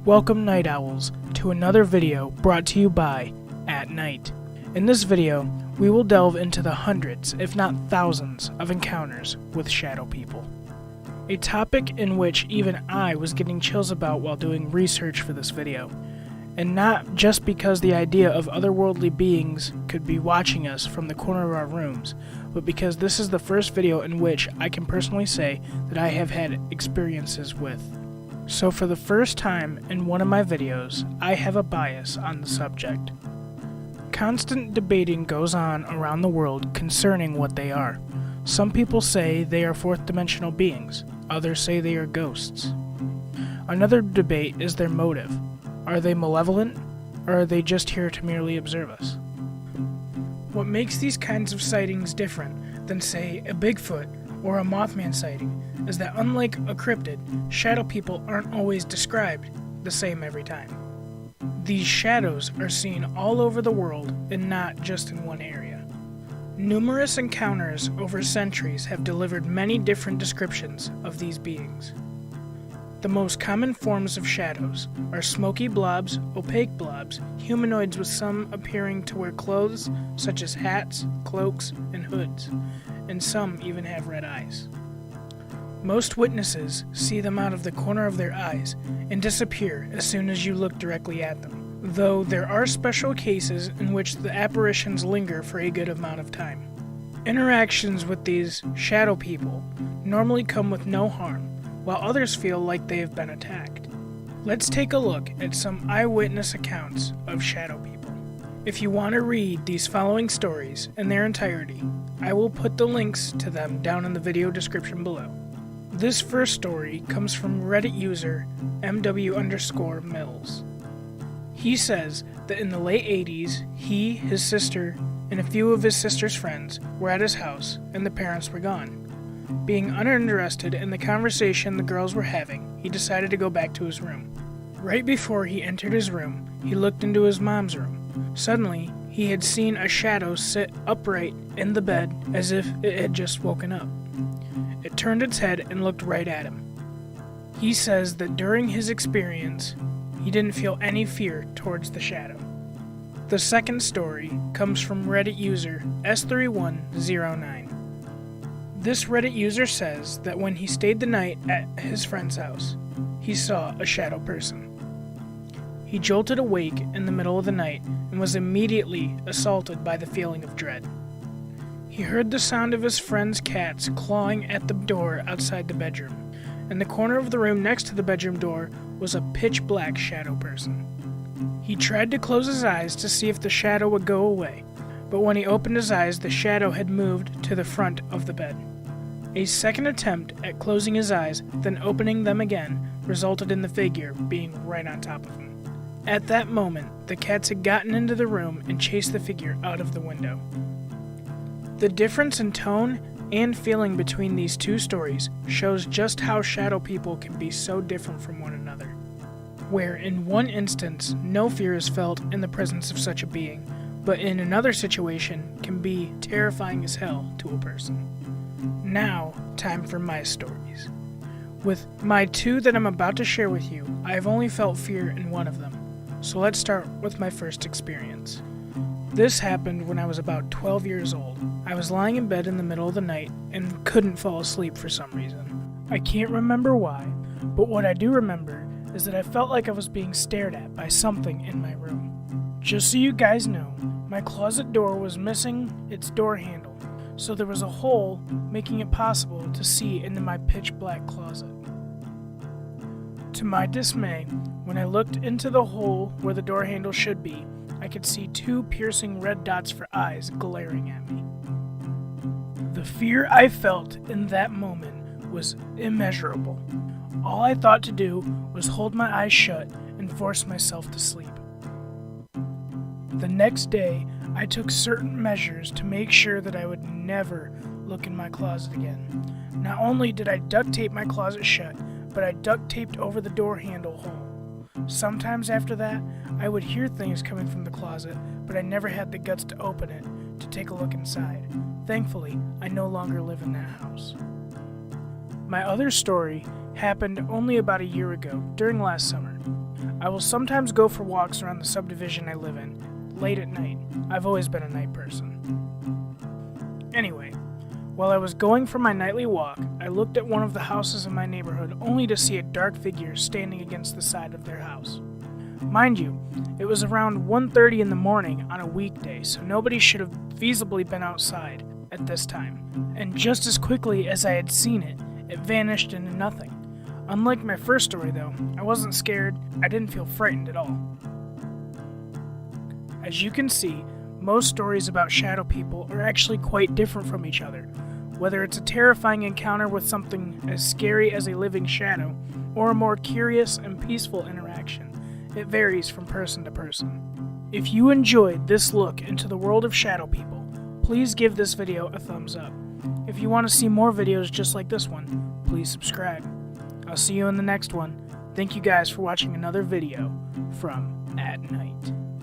Welcome Night Owls to another video brought to you by AtNight. In this video, we will delve into the hundreds, if not thousands, of encounters with shadow people. A topic in which even I was getting chills about while doing research for this video. And not just because the idea of otherworldly beings could be watching us from the corner of our rooms, but because this is the first video in which I can personally say that I have had experiences with. So for the first time in one of my videos, I have a bias on the subject. Constant debating goes on around the world concerning what they are. Some people say they are fourth dimensional beings, others say they are ghosts. Another debate is their motive. Are they malevolent, or are they just here to merely observe us? What makes these kinds of sightings different than, say, a Bigfoot or a Mothman sighting is that unlike a cryptid, shadow people aren't always described the same every time. These shadows are seen all over the world and not just in one area. Numerous encounters over centuries have delivered many different descriptions of these beings. The most common forms of shadows are smoky blobs, opaque blobs, humanoids with some appearing to wear clothes such as hats, cloaks, and hoods, and some even have red eyes. Most witnesses see them out of the corner of their eyes and disappear as soon as you look directly at them, though there are special cases in which the apparitions linger for a good amount of time. Interactions with these shadow people normally come with no harm, while others feel like they have been attacked. Let's take a look at some eyewitness accounts of shadow people. If you want to read these following stories in their entirety, I will put the links to them down in the video description below. This first story comes from Reddit user MW_Mills. He says that in the late 80s, he, his sister, and a few of his sister's friends were at his house and the parents were gone. Being uninterested in the conversation the girls were having, he decided to go back to his room. Right before he entered his room, he looked into his mom's room. Suddenly, he had seen a shadow sit upright in the bed as if it had just woken up. It turned its head and looked right at him. He says that during his experience, he didn't feel any fear towards the shadow. The second story comes from Reddit user S3109. This Reddit user says that when he stayed the night at his friend's house, he saw a shadow person. He jolted awake in the middle of the night and was immediately assaulted by the feeling of dread. He heard the sound of his friend's cats clawing at the door outside the bedroom. In the corner of the room next to the bedroom door was a pitch-black shadow person. He tried to close his eyes to see if the shadow would go away, but when he opened his eyes, the shadow had moved to the front of the bed. A second attempt at closing his eyes, then opening them again, resulted in the figure being right on top of him. At that moment, the cats had gotten into the room and chased the figure out of the window. The difference in tone and feeling between these two stories shows just how shadow people can be so different from one another. Where in one instance, no fear is felt in the presence of such a being, but in another situation can be terrifying as hell to a person. Now, time for my stories. With my two that I'm about to share with you, I have only felt fear in one of them. So let's start with my first experience. This happened when I was about 12 years old. I was lying in bed in the middle of the night and couldn't fall asleep for some reason. I can't remember why, but what I do remember is that I felt like I was being stared at by something in my room. Just so you guys know, my closet door was missing its door handle, so there was a hole making it possible to see into my pitch-black closet. To my dismay, when I looked into the hole where the door handle should be, I could see two piercing red dots for eyes glaring at me. The fear I felt in that moment was immeasurable. All I thought to do was hold my eyes shut and force myself to sleep. The next day, I took certain measures to make sure that I would never look in my closet again. Not only did I duct tape my closet shut, but I duct taped over the door handle hole. Sometimes after that, I would hear things coming from the closet, but I never had the guts to open it to take a look inside. Thankfully, I no longer live in that house. My other story happened only about a year ago, during last summer. I will sometimes go for walks around the subdivision I live in, late at night. I've always been a night person. Anyway, while I was going for my nightly walk, I looked at one of the houses in my neighborhood only to see a dark figure standing against the side of their house. Mind you, it was around 1:30 in the morning on a weekday, so nobody should have feasibly been outside at this time. And just as quickly as I had seen it, it vanished into nothing. Unlike my first story though, I wasn't scared, I didn't feel frightened at all. As you can see, most stories about shadow people are actually quite different from each other. Whether it's a terrifying encounter with something as scary as a living shadow, or a more curious and peaceful interaction, it varies from person to person. If you enjoyed this look into the world of shadow people, please give this video a thumbs up. If you want to see more videos just like this one, please subscribe. I'll see you in the next one. Thank you guys for watching another video from AtNight.